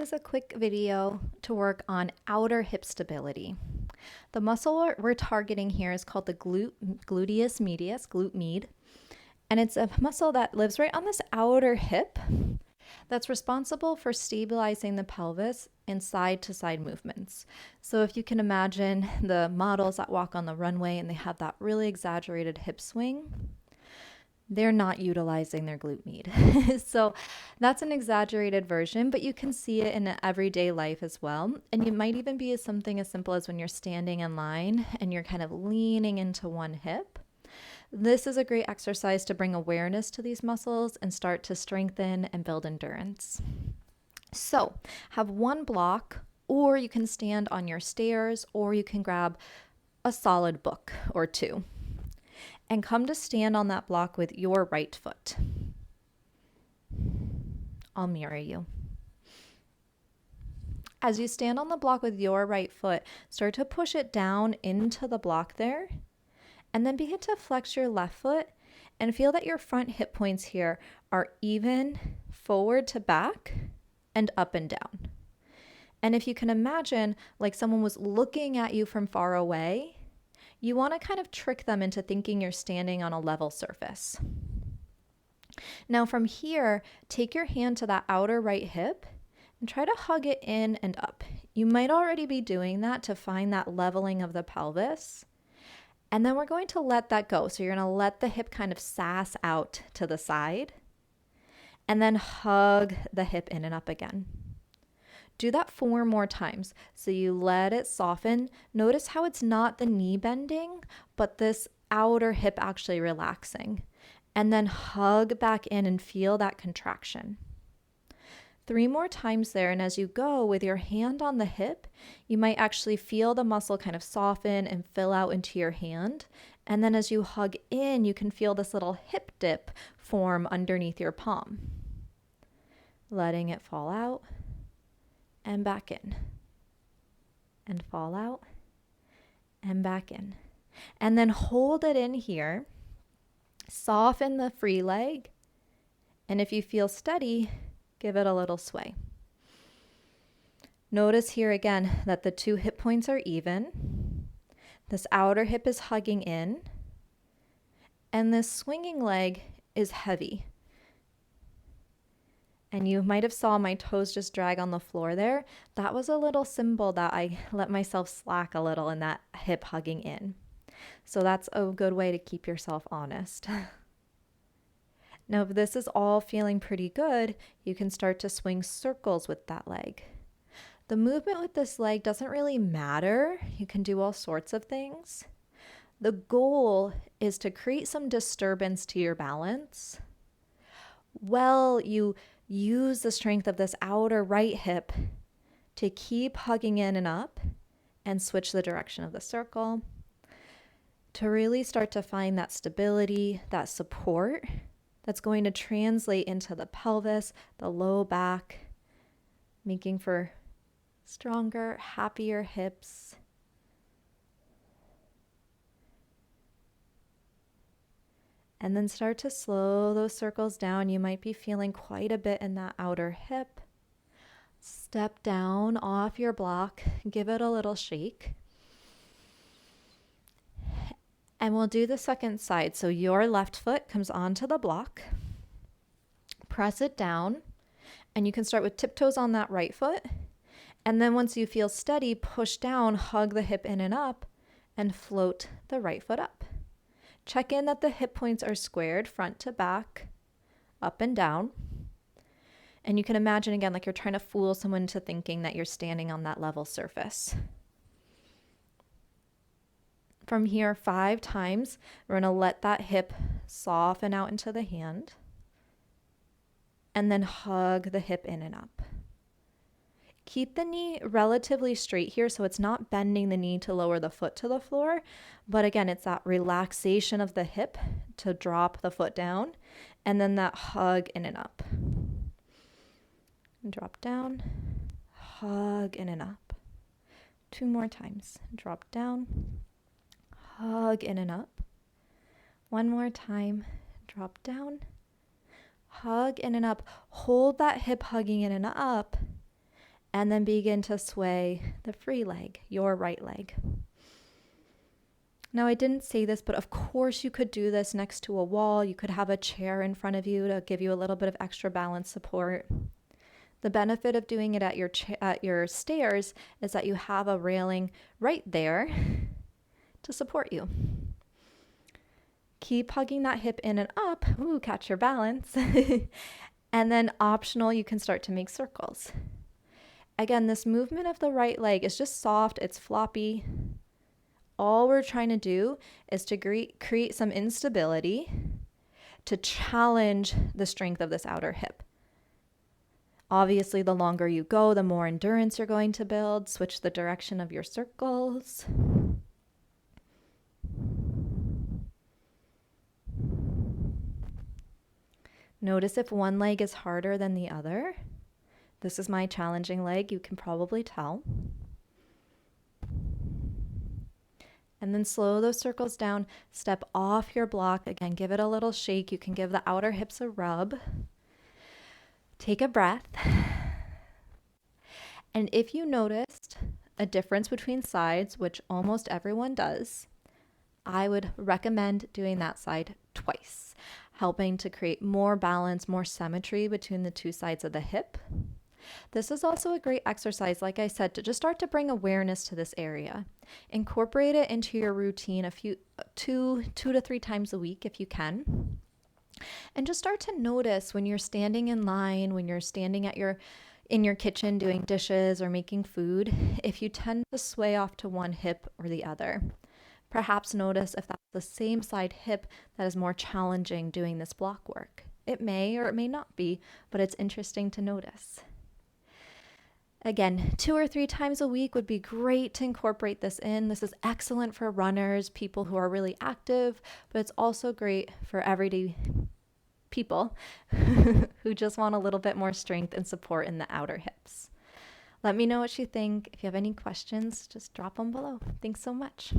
This is a quick video to work on outer hip stability. The muscle we're targeting here is called the gluteus medius, glute med, and it's a muscle that lives right on this outer hip that's responsible for stabilizing the pelvis in side to side movements. So if you can imagine the models that walk on the runway and they have that really exaggerated hip swing, they're not utilizing their glute med. So that's an exaggerated version, but you can see it in everyday life as well. And it might even be something as simple as when you're standing in line and you're kind of leaning into one hip. This is a great exercise to bring awareness to these muscles and start to strengthen and build endurance. So have one block, or you can stand on your stairs, or you can grab a solid book or two and come to stand on that block with your right foot. I'll mirror you. As you stand on the block with your right foot, start to push it down into the block there, and then begin to flex your left foot and feel that your front hip points here are even forward to back and up and down. And if you can imagine like someone was looking at you from far away, you want to kind of trick them into thinking you're standing on a level surface. Now from here, take your hand to that outer right hip and try to hug it in and up. You might already be doing that to find that leveling of the pelvis. And then we're going to let that go. So you're going to let the hip kind of sass out to the side and then hug the hip in and up again. Do that 4 more times. So you let it soften. Notice how it's not the knee bending, but this outer hip actually relaxing. And then hug back in and feel that contraction. 3 more times there. And as you go with your hand on the hip, you might actually feel the muscle kind of soften and fill out into your hand. And then as you hug in, you can feel this little hip dip form underneath your palm. Letting it fall out and back in, and fall out and back in. And then hold it in here, soften the free leg, and if you feel steady, give it a little sway. Notice here again that the 2 hip points are even. This outer hip is hugging in, and this swinging leg is heavy. And you might have saw my toes just drag on the floor there. That was a little symbol that I let myself slack a little in that hip hugging in. So that's a good way to keep yourself honest. Now, if this is all feeling pretty good, you can start to swing circles with that leg. The movement with this leg doesn't really matter. You can do all sorts of things. The goal is to create some disturbance to your balance. Well, you use the strength of this outer right hip to keep hugging in and up and switch the direction of the circle to really start to find that stability, that support that's going to translate into the pelvis, the low back, making for stronger, happier hips. And then start to slow those circles down. You might be feeling quite a bit in that outer hip. Step down off your block. Give it a little shake. And we'll do the second side. So your left foot comes onto the block. Press it down. And you can start with tiptoes on that right foot. And then once you feel steady, push down, hug the hip in and up, and float the right foot up. Check in that the hip points are squared front to back, up and down. And you can imagine again like you're trying to fool someone into thinking that you're standing on that level surface. From here, 5 times, we're going to let that hip soften out into the hand. And then hug the hip in and up. Keep the knee relatively straight here so it's not bending the knee to lower the foot to the floor. But again, it's that relaxation of the hip to drop the foot down and then that hug in and up. Drop down, hug in and up. 2 more times. Drop down, hug in and up. 1 more time. Drop down, hug in and up. Hold that hip hugging in and up. and then begin to sway the free leg, your right leg. Now, I didn't say this, but of course you could do this next to a wall. You could have a chair in front of you to give you a little bit of extra balance support. The benefit of doing it at your stairs is that you have a railing right there to support you. Keep hugging that hip in and up. Ooh, catch your balance. And then optional, you can start to make circles. Again, this movement of the right leg is just soft, it's floppy. All we're trying to do is to create some instability to challenge the strength of this outer hip. Obviously, the longer you go, the more endurance you're going to build. Switch the direction of your circles. Notice if one leg is harder than the other. This is my challenging leg, you can probably tell. And then slow those circles down, step off your block. Again, give it a little shake. You can give the outer hips a rub. Take a breath. And if you noticed a difference between sides, which almost everyone does, I would recommend doing that side twice, helping to create more balance, more symmetry between the two sides of the hip. This is also a great exercise, like I said, to just start to bring awareness to this area. Incorporate it into your routine two to three times a week if you can. And just start to notice when you're standing in line, when you're standing in your kitchen doing dishes or making food, if you tend to sway off to one hip or the other. Perhaps notice if that's the same side hip that is more challenging doing this block work. It may or it may not be, but it's interesting to notice. Again, 2 or 3 times a week would be great to incorporate this in. This is excellent for runners, people who are really active, but it's also great for everyday people who just want a little bit more strength and support in the outer hips. Let me know what you think. If you have any questions, just drop them below. Thanks so much.